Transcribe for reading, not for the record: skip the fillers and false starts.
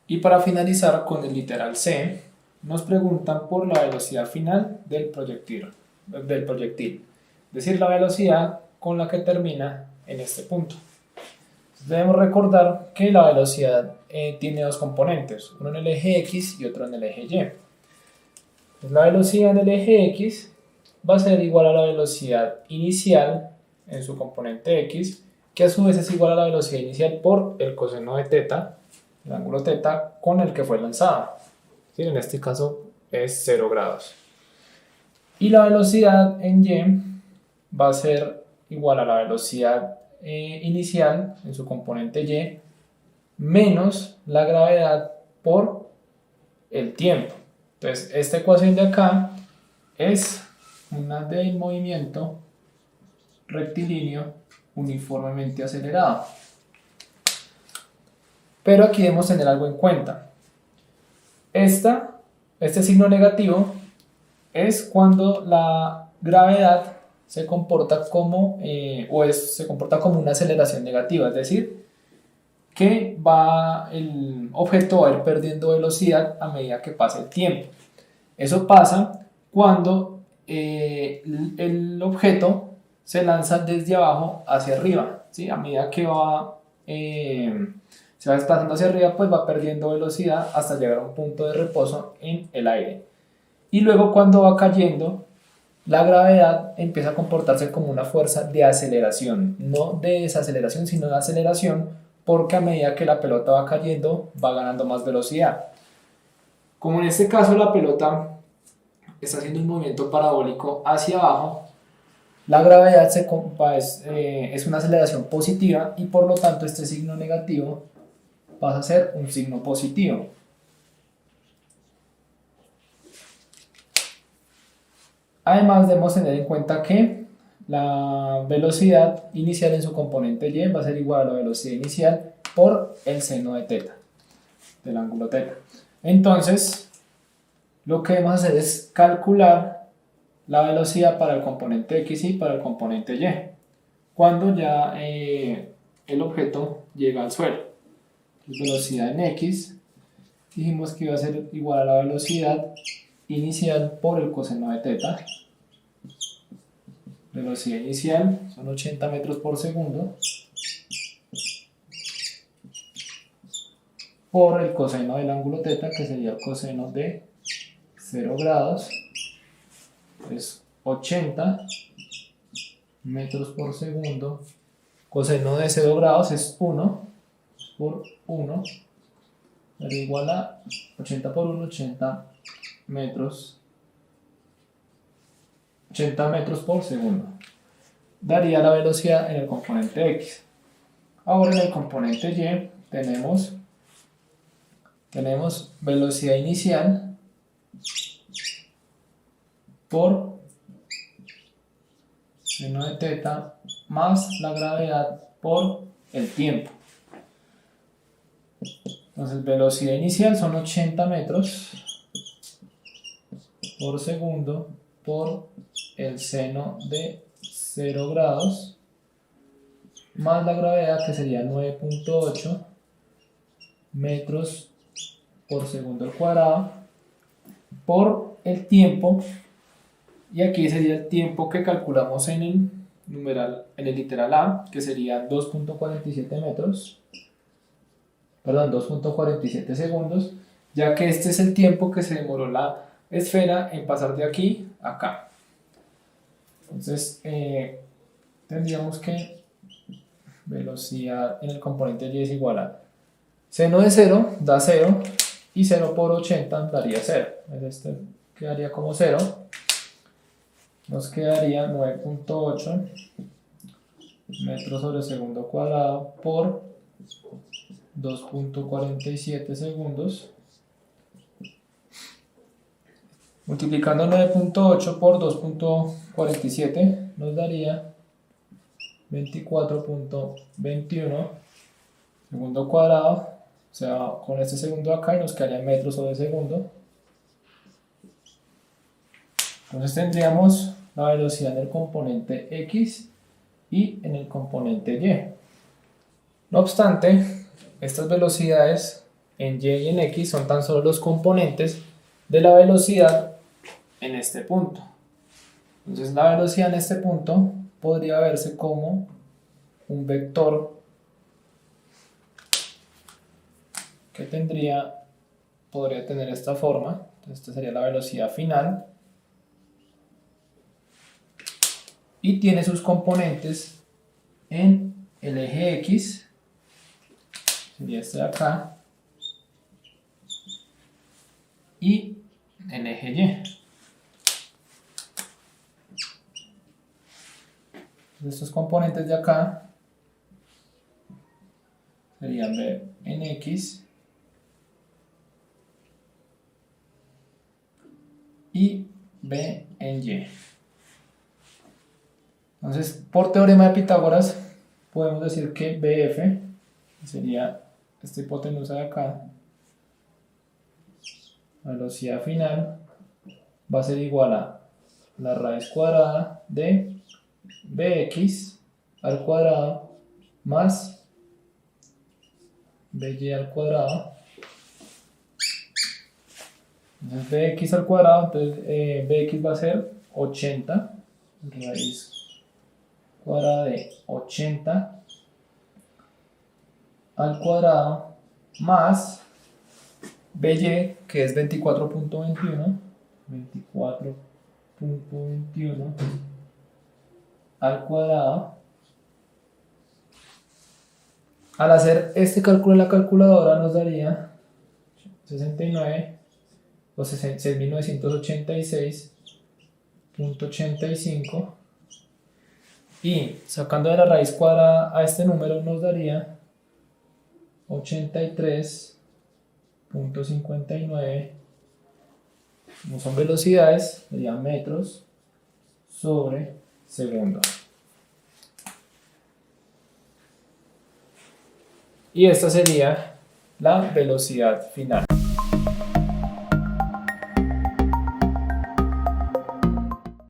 Y para finalizar con el literal C, nos preguntan por la velocidad final del proyectil, es decir, la velocidad con la que termina en este punto. Debemos recordar que la velocidad tiene dos componentes, uno en el eje X y otro en el eje Y. Pues la velocidad en el eje X va a ser igual a la velocidad inicial en su componente X, que a su vez es igual a la velocidad inicial por el coseno de teta, el ángulo teta con el que fue lanzada. ¿Sí? En este caso es 0 grados. Y la velocidad en Y va a ser igual a la velocidad inicial en su componente Y menos la gravedad por el tiempo. Entonces, esta ecuación de acá es una del movimiento rectilíneo uniformemente acelerado. Pero aquí debemos tener algo en cuenta. Este signo negativo es cuando la gravedad se comporta como, se comporta como una aceleración negativa, es decir, que el objeto va a ir perdiendo velocidad a medida que pasa el tiempo. Eso pasa cuando el objeto se lanza desde abajo hacia arriba, ¿sí? A medida que se va desplazando hacia arriba, pues va perdiendo velocidad hasta llegar a un punto de reposo en el aire. Y luego cuando va cayendo, la gravedad empieza a comportarse como una fuerza de aceleración, no de desaceleración, sino de aceleración, porque a medida que la pelota va cayendo, va ganando más velocidad. Como en este caso la pelota está haciendo un movimiento parabólico hacia abajo, la gravedad es una aceleración positiva y por lo tanto este signo negativo pasa a ser un signo positivo. Además debemos tener en cuenta que la velocidad inicial en su componente y va a ser igual a la velocidad inicial por el seno de teta, del ángulo teta. Entonces, lo que debemos hacer es calcular la velocidad para el componente X y para el componente Y, cuando ya el objeto llega al suelo. Velocidad en X, dijimos que iba a ser igual a la velocidad inicial por el coseno de teta. Velocidad inicial son 80 metros por segundo por el coseno del ángulo teta, que sería el coseno de 0 grados, es 80 metros por segundo. Coseno de 0 grados es 1 por 1, sería igual a 80 por 1, 80 metros por segundo. Daría la velocidad en el componente X. Ahora en el componente Y tenemos velocidad inicial por seno de teta más la gravedad por el tiempo. Entonces velocidad inicial son 80 metros por segundo por el seno de 0 grados más la gravedad, que sería 9.8 metros por segundo al cuadrado por el tiempo, y aquí sería el tiempo que calculamos en el numeral, en el literal A, que sería 2.47 metros, perdón, 2.47 segundos, ya que este es el tiempo que se demoró la esfera en pasar de aquí a acá. Entonces tendríamos que velocidad en el componente Y es igual a seno de 0 da 0 y 0 por 80 daría 0. Este quedaría como 0. Nos quedaría 9.8 metros sobre segundo cuadrado por 2.47 segundos. Multiplicando 9.8 por 2.47 nos daría 24.21 segundo cuadrado, o sea, con este segundo acá y nos quedaría metros sobre segundo. Entonces tendríamos la velocidad en el componente X y en el componente Y. No obstante, estas velocidades en Y y en X son tan solo los componentes de la velocidad en este punto. Entonces la velocidad en este punto podría verse como un vector que podría tener esta forma. Entonces esta sería la velocidad final. Y tiene sus componentes en el eje X, sería este de acá, y el eje Y. Estos componentes de acá serían B en X y B en Y. Entonces, por teorema de Pitágoras, podemos decir que BF, que sería esta hipotenusa de acá, la velocidad final, va a ser igual a la raíz cuadrada de Bx al cuadrado más By al cuadrado. Entonces Bx al cuadrado, entonces Bx va a ser 80, raíz cuadrada de 80 al cuadrado más By, que es 24.21 al cuadrado. Al hacer este cálculo en la calculadora nos daría 69 o 6.986.85, y sacando de la raíz cuadrada a este número nos daría 83.59. Como son velocidades, serían metros sobre segundo. Y esta sería la velocidad final.